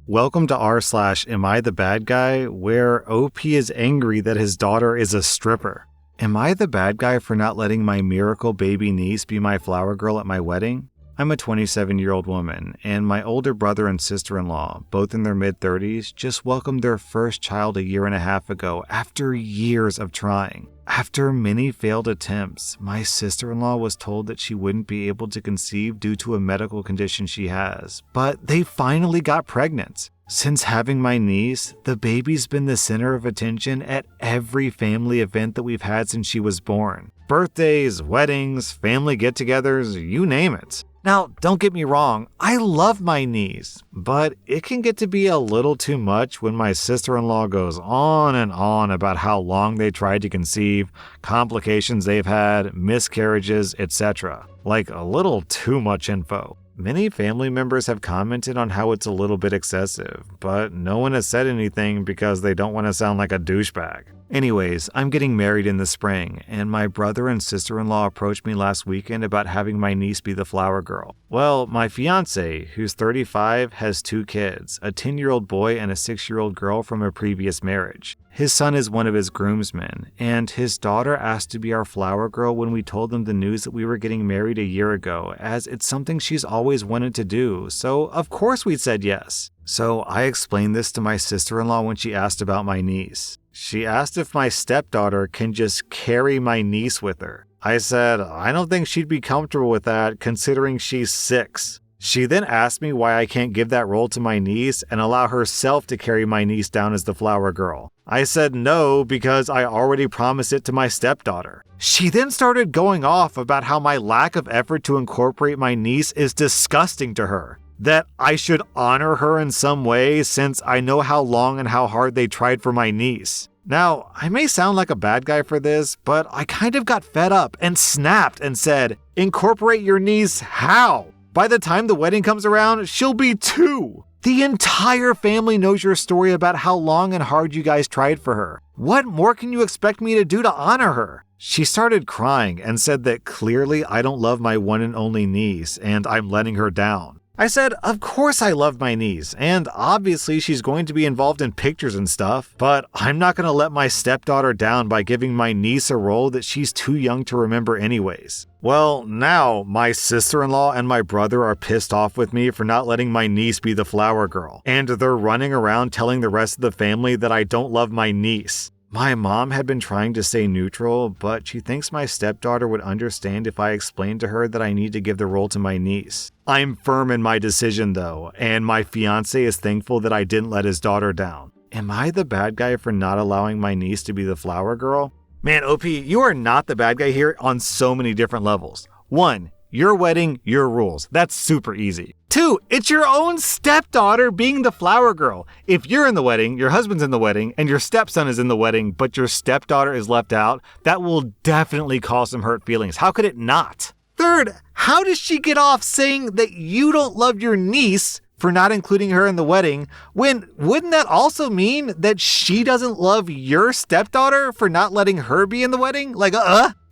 Welcome to rSlash Am I the Bad Guy, where OP is angry that his daughter is a stripper. Am I the bad guy for not letting my miracle baby niece be my flower girl at my wedding? I'm a 27-year-old woman, and my older brother and sister-in-law, both in their mid-30s, just welcomed their first child a year and a half ago after years of trying. After many failed attempts, my sister-in-law was told that she wouldn't be able to conceive due to a medical condition she has, but they finally got pregnant. Since having my niece, the baby's been the center of attention at every family event that we've had since she was born. Birthdays, weddings, family get-togethers, you name it. Now, don't get me wrong, I love my niece, but it can get to be a little too much when my sister-in-law goes on and on about how long they tried to conceive, complications they've had, miscarriages, etc. Like a little too much info. Many family members have commented on how it's a little bit excessive, but no one has said anything because they don't want to sound like a douchebag. Anyways, I'm getting married in the spring, and my brother and sister-in-law approached me last weekend about having my niece be the flower girl. Well, my fiance, who's 35, has 2 kids, a 10-year-old boy and a 6-year-old girl from a previous marriage. His son is one of his groomsmen, and his daughter asked to be our flower girl when we told them the news that we were getting married a year ago, as it's something she's always wanted to do, so of course we said yes. So I explained this to my sister-in-law when she asked about my niece. She asked if my stepdaughter can just carry my niece with her. I said, I don't think she'd be comfortable with that considering she's 6. She then asked me why I can't give that role to my niece and allow herself to carry my niece down as the flower girl. I said no because I already promised it to my stepdaughter. She then started going off about how my lack of effort to incorporate my niece is disgusting to her. That I should honor her in some way since I know how long and how hard they tried for my niece. Now, I may sound like a bad guy for this, but I kind of got fed up and snapped and said, incorporate your niece how? By the time the wedding comes around, she'll be 2. The entire family knows your story about how long and hard you guys tried for her. What more can you expect me to do to honor her? She started crying and said that clearly I don't love my one and only niece and I'm letting her down. I said, of course I love my niece, and obviously she's going to be involved in pictures and stuff, but I'm not going to let my stepdaughter down by giving my niece a role that she's too young to remember anyways. Well, now my sister-in-law and my brother are pissed off with me for not letting my niece be the flower girl, and they're running around telling the rest of the family that I don't love my niece. My mom had been trying to stay neutral, but she thinks my stepdaughter would understand if I explained to her that I need to give the role to my niece. I'm firm in my decision though, and my fiance is thankful that I didn't let his daughter down. Am I the bad guy for not allowing my niece to be the flower girl? Man, OP, you are not the bad guy here on so many different levels. 1, your wedding, your rules. That's super easy. 2, it's your own stepdaughter being the flower girl. If you're in the wedding, your husband's in the wedding, and your stepson is in the wedding, but your stepdaughter is left out, that will definitely cause some hurt feelings. How could it not? 3rd, how does she get off saying that you don't love your niece for not including her in the wedding, when wouldn't that also mean that she doesn't love your stepdaughter for not letting her be in the wedding?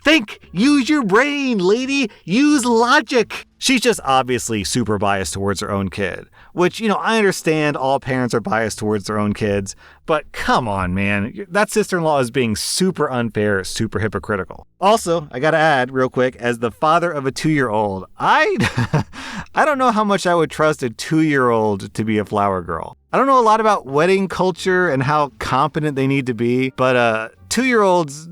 Think! Use your brain, lady! Use logic! She's just obviously super biased towards her own kid, which, I understand all parents are biased towards their own kids, but come on, man. That sister-in-law is being super unfair, super hypocritical. Also, I gotta add real quick, as the father of a 2-year-old, I don't know how much I would trust a 2-year-old to be a flower girl. I don't know a lot about wedding culture and how competent they need to be, but 2-year-olds,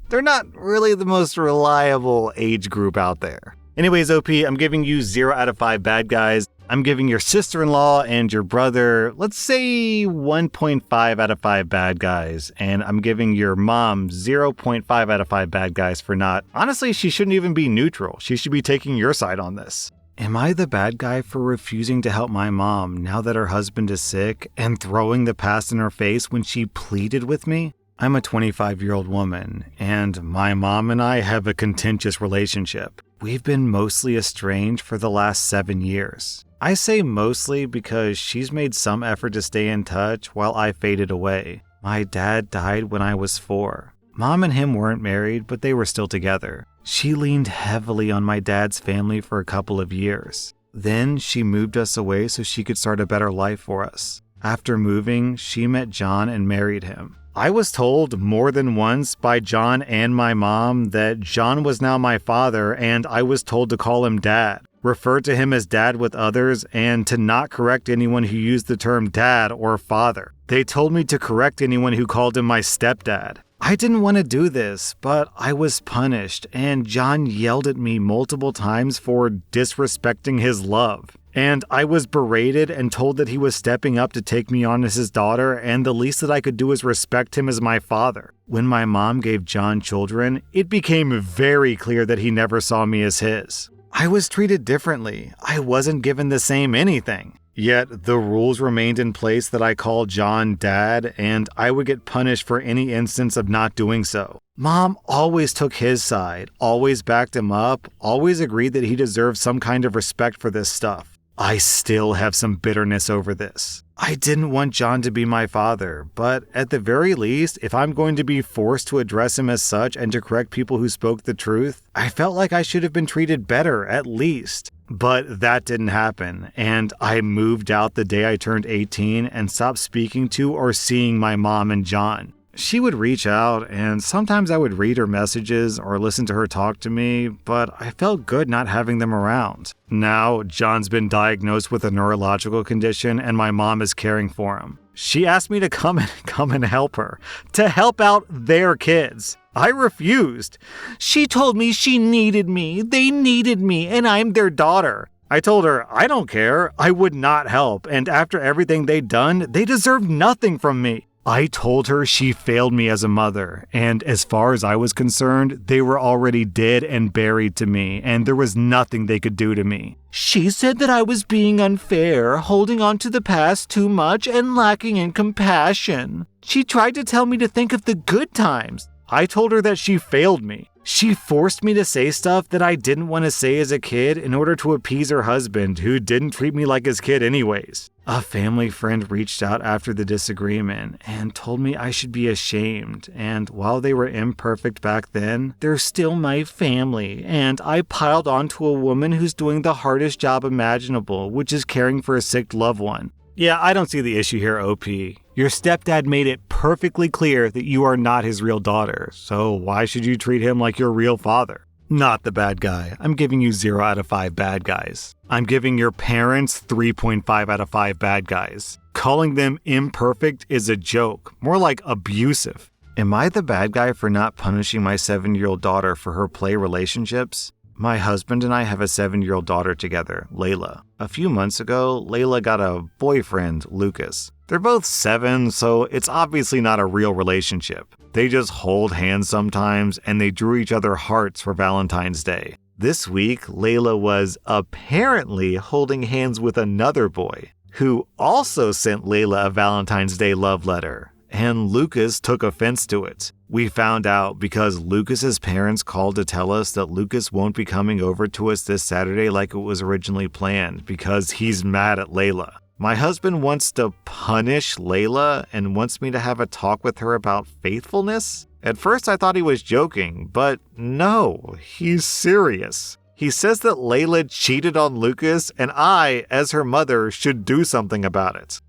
they're not really the most reliable age group out there. Anyways, OP, I'm giving you 0 out of 5 bad guys. I'm giving your sister-in-law and your brother, let's say 1.5 out of 5 bad guys. And I'm giving your mom 0.5 out of 5 bad guys for not. Honestly, she shouldn't even be neutral. She should be taking your side on this. Am I the bad guy for refusing to help my mom now that her husband is sick and throwing the past in her face when she pleaded with me? I'm a 25-year-old woman, and my mom and I have a contentious relationship. We've been mostly estranged for the last 7 years. I say mostly because she's made some effort to stay in touch while I faded away. My dad died when I was 4. Mom and him weren't married, but they were still together. She leaned heavily on my dad's family for a couple of years. Then she moved us away so she could start a better life for us. After moving, she met John and married him. I was told more than once by John and my mom that John was now my father, and I was told to call him Dad, refer to him as Dad with others, and to not correct anyone who used the term Dad or Father. They told me to correct anyone who called him my stepdad. I didn't want to do this, but I was punished, and John yelled at me multiple times for disrespecting his love. And I was berated and told that he was stepping up to take me on as his daughter, and the least that I could do is respect him as my father. When my mom gave John children, it became very clear that he never saw me as his. I was treated differently. I wasn't given the same anything. Yet the rules remained in place that I called John Dad, and I would get punished for any instance of not doing so. Mom always took his side, always backed him up, always agreed that he deserved some kind of respect for this stuff. I still have some bitterness over this. I didn't want John to be my father, but at the very least, if I'm going to be forced to address him as such and to correct people who spoke the truth, I felt like I should have been treated better, at least. But that didn't happen, and I moved out the day I turned 18 and stopped speaking to or seeing my mom and John. She would reach out, and sometimes I would read her messages or listen to her talk to me, but I felt good not having them around. Now, John's been diagnosed with a neurological condition, and my mom is caring for him. She asked me to come and help her, to help out their kids. I refused. She told me she needed me, they needed me, and I'm their daughter. I told her, I don't care, I would not help, and after everything they'd done, they deserved nothing from me. I told her she failed me as a mother, and as far as I was concerned, they were already dead and buried to me, and there was nothing they could do to me. She said that I was being unfair, holding on to the past too much, and lacking in compassion. She tried to tell me to think of the good times. I told her that she failed me. She forced me to say stuff that I didn't want to say as a kid in order to appease her husband, who didn't treat me like his kid anyways. A family friend reached out after the disagreement and told me I should be ashamed, and while they were imperfect back then, they're still my family, and I piled onto a woman who's doing the hardest job imaginable, which is caring for a sick loved one. Yeah, I don't see the issue here, OP. Your stepdad made it perfectly clear that you are not his real daughter, so why should you treat him like your real father? Not the bad guy. I'm giving you 0 out of 5 bad guys. I'm giving your parents 3.5 out of 5 bad guys. Calling them imperfect is a joke, more like abusive. Am I the bad guy for not punishing my 7-year-old daughter for her play relationships? My husband and I have a 7-year-old daughter together, Layla. A few months ago, Layla got a boyfriend, Lucas. They're both 7, so it's obviously not a real relationship. They just hold hands sometimes, and they drew each other hearts for Valentine's Day. This week, Layla was apparently holding hands with another boy, who also sent Layla a Valentine's Day love letter. And Lucas took offense to it. We found out because Lucas's parents called to tell us that Lucas won't be coming over to us this Saturday like it was originally planned because he's mad at Layla. My husband wants to punish Layla and wants me to have a talk with her about faithfulness? At first I thought he was joking, but no, he's serious. He says that Layla cheated on Lucas and I, as her mother, should do something about it.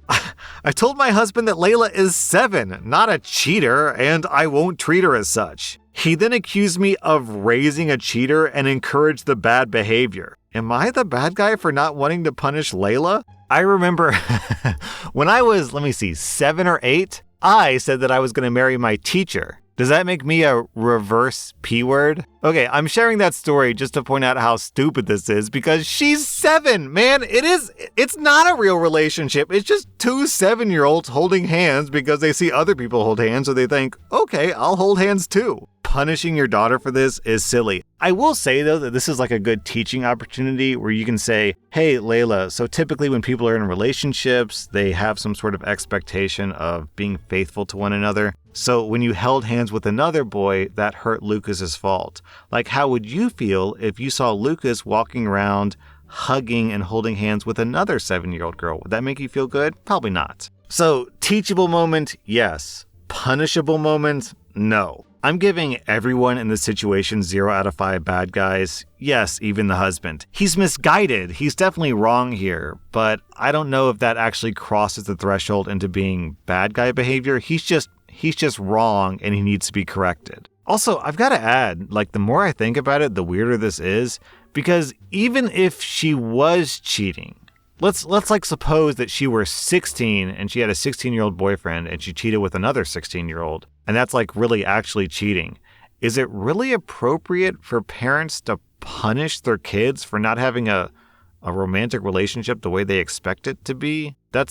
I told my husband that Layla is 7, not a cheater, and I won't treat her as such. He then accused me of raising a cheater and encouraged the bad behavior. Am I the bad guy for not wanting to punish Layla? I remember when I was, 7 or 8, I said that I was going to marry my teacher. Does that make me a reverse P word? Okay, I'm sharing that story just to point out how stupid this is because she's 7, man. It's not a real relationship. It's just 2 7-year-olds holding hands because they see other people hold hands, so they think, okay, I'll hold hands too. Punishing your daughter for this is silly. I will say, though, that this is like a good teaching opportunity where you can say, hey, Layla, so typically when people are in relationships, they have some sort of expectation of being faithful to one another. So when you held hands with another boy, that hurt Lucas's fault. Like, how would you feel if you saw Lucas walking around, hugging and holding hands with another 7-year-old girl? Would that make you feel good? Probably not. So, teachable moment, yes. Punishable moment, no. I'm giving everyone in this situation 0 out of 5 bad guys. Yes, even the husband. He's misguided. He's definitely wrong here, but I don't know if that actually crosses the threshold into being bad guy behavior. He's just wrong and he needs to be corrected. Also, I've got to add, the more I think about it, the weirder this is, because even if she was cheating, let's suppose that she were 16 and she had a 16-year-old boyfriend and she cheated with another 16-year-old, and that's really actually cheating. Is it really appropriate for parents to punish their kids for not having a romantic relationship the way they expect it to be? That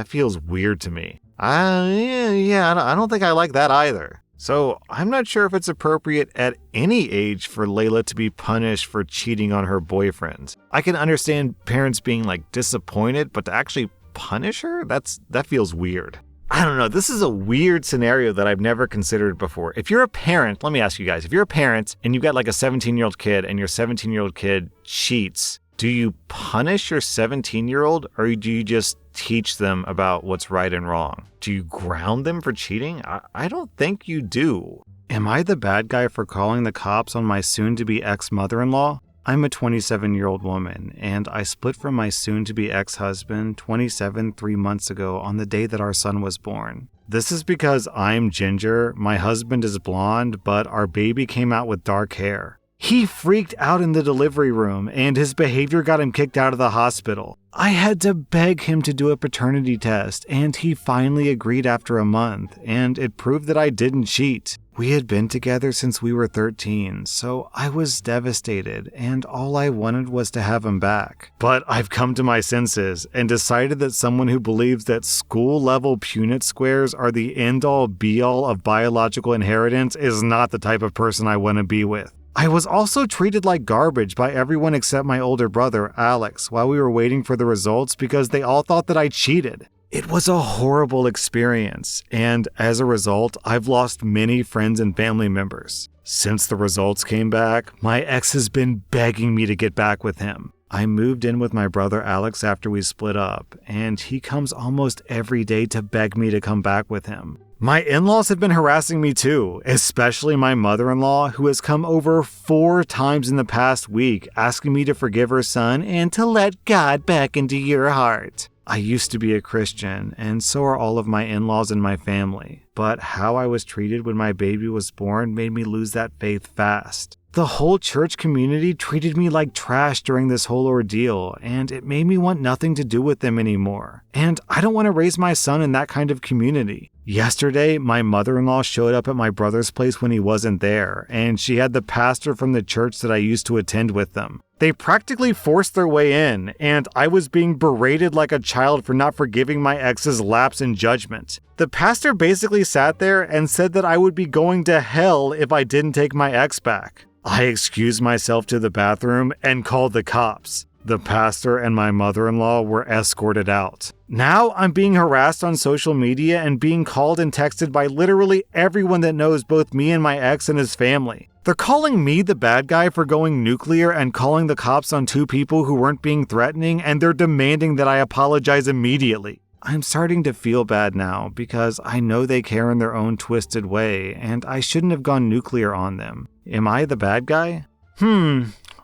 feels weird to me. I don't think I like that either. So I'm not sure if it's appropriate at any age for Layla to be punished for cheating on her boyfriend. I can understand parents being disappointed, but to actually punish her? That feels weird. I don't know. This is a weird scenario that I've never considered before. If you're a parent, let me ask you guys, if you're a parent and you've got a 17-year-old kid and your 17-year-old kid cheats, do you punish your 17-year-old or do you just teach them about what's right and wrong? Do you ground them for cheating? I don't think you do. Am I the bad guy for calling the cops on my soon-to-be ex-mother-in-law? I'm a 27-year-old woman, and I split from my soon-to-be ex-husband, 27, 3 months ago on the day that our son was born. This is because I'm ginger, my husband is blonde, but our baby came out with dark hair. He freaked out in the delivery room, and his behavior got him kicked out of the hospital. I had to beg him to do a paternity test, and he finally agreed after a month, and it proved that I didn't cheat. We had been together since we were 13, so I was devastated, and all I wanted was to have him back. But I've come to my senses and decided that someone who believes that school-level Punnett squares are the end-all be-all of biological inheritance is not the type of person I want to be with. I was also treated like garbage by everyone except my older brother, Alex, while we were waiting for the results because they all thought that I cheated. It was a horrible experience, and as a result, I've lost many friends and family members. Since the results came back, my ex has been begging me to get back with him. I moved in with my brother Alex after we split up, and he comes almost every day to beg me to come back with him. My in-laws have been harassing me too, especially my mother-in-law, who has come over 4 times in the past week asking me to forgive her son and to let God back into your heart. I used to be a Christian, and so are all of my in-laws and my family, but how I was treated when my baby was born made me lose that faith fast. The whole church community treated me like trash during this whole ordeal, and it made me want nothing to do with them anymore. And I don't want to raise my son in that kind of community. Yesterday, my mother-in-law showed up at my brother's place when he wasn't there, and she had the pastor from the church that I used to attend with them. They practically forced their way in, and I was being berated like a child for not forgiving my ex's lapse in judgment. The pastor basically sat there and said that I would be going to hell if I didn't take my ex back. I excused myself to the bathroom and called the cops. The pastor and my mother-in-law were escorted out. Now I'm being harassed on social media and being called and texted by literally everyone that knows both me and my ex and his family. They're calling me the bad guy for going nuclear and calling the cops on 2 people who weren't being threatening, and they're demanding that I apologize immediately. I'm starting to feel bad now because I know they care in their own twisted way, and I shouldn't have gone nuclear on them. Am I the bad guy?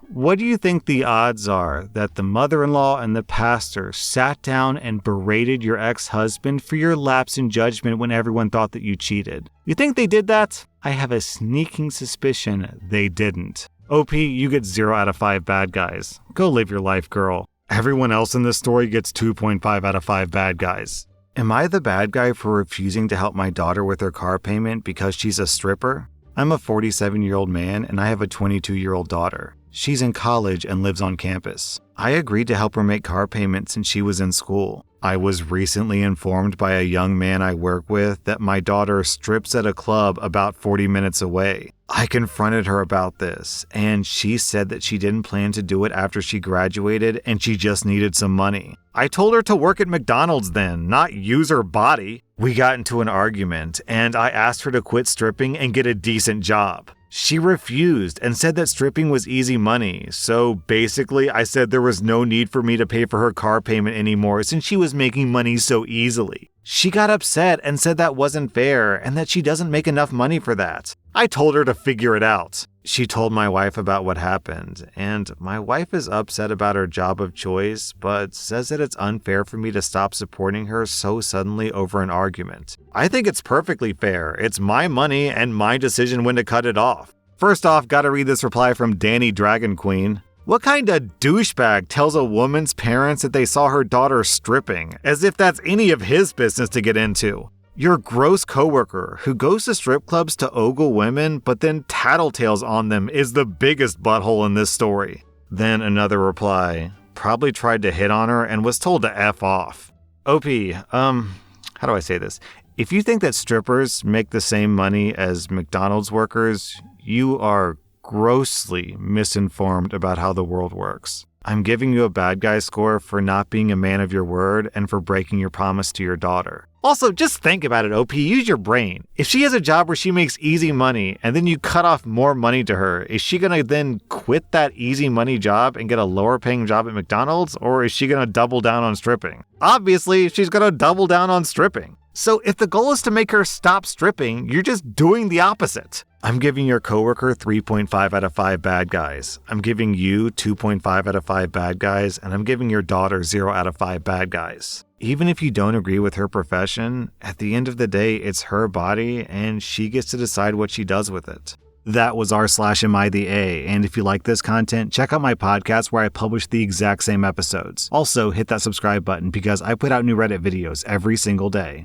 What do you think the odds are that the mother-in-law and the pastor sat down and berated your ex-husband for your lapse in judgment when everyone thought that you cheated? You think they did that? I have a sneaking suspicion they didn't. OP, you get 0 out of 5 bad guys. Go live your life, girl. Everyone else in this story gets 2.5 out of 5 bad guys. Am I the bad guy for refusing to help my daughter with her car payment because she's a stripper? I'm a 47-year-old man and I have a 22-year-old daughter. She's in college and lives on campus. I agreed to help her make car payments since she was in school. I was recently informed by a young man I work with that my daughter strips at a club about 40 minutes away. I confronted her about this, and she said that she didn't plan to do it after she graduated and she just needed some money. I told her to work at McDonald's then, not use her body. We got into an argument, and I asked her to quit stripping and get a decent job. She refused and said that stripping was easy money, so basically I said there was no need for me to pay for her car payment anymore since she was making money so easily. She got upset and said that wasn't fair and that she doesn't make enough money for that. I told her to figure it out. She told my wife about what happened, and my wife is upset about her job of choice, but says that it's unfair for me to stop supporting her so suddenly over an argument. I think it's perfectly fair. It's my money and my decision when to cut it off. First off, gotta read this reply from Danny Dragon Queen. What kind of douchebag tells a woman's parents that they saw her daughter stripping, as if that's any of his business to get into? Your gross coworker who goes to strip clubs to ogle women but then tattletales on them is the biggest butthole in this story. Then another reply, probably tried to hit on her and was told to F off. OP, how do I say this? If you think that strippers make the same money as McDonald's workers, you are grossly misinformed about how the world works. I'm giving you a bad guy score for not being a man of your word and for breaking your promise to your daughter. Also, just think about it, OP. Use your brain. If she has a job where she makes easy money and then you cut off more money to her, is she going to then quit that easy money job and get a lower paying job at McDonald's? Or is she going to double down on stripping? Obviously, she's going to double down on stripping. So if the goal is to make her stop stripping, you're just doing the opposite. I'm giving your coworker 3.5 out of 5 bad guys. I'm giving you 2.5 out of 5 bad guys, and I'm giving your daughter 0 out of 5 bad guys. Even if you don't agree with her profession, at the end of the day, it's her body, and she gets to decide what she does with it. That was r/Am I the A, and if you like this content, check out my podcast where I publish the exact same episodes. Also, hit that subscribe button because I put out new Reddit videos every single day.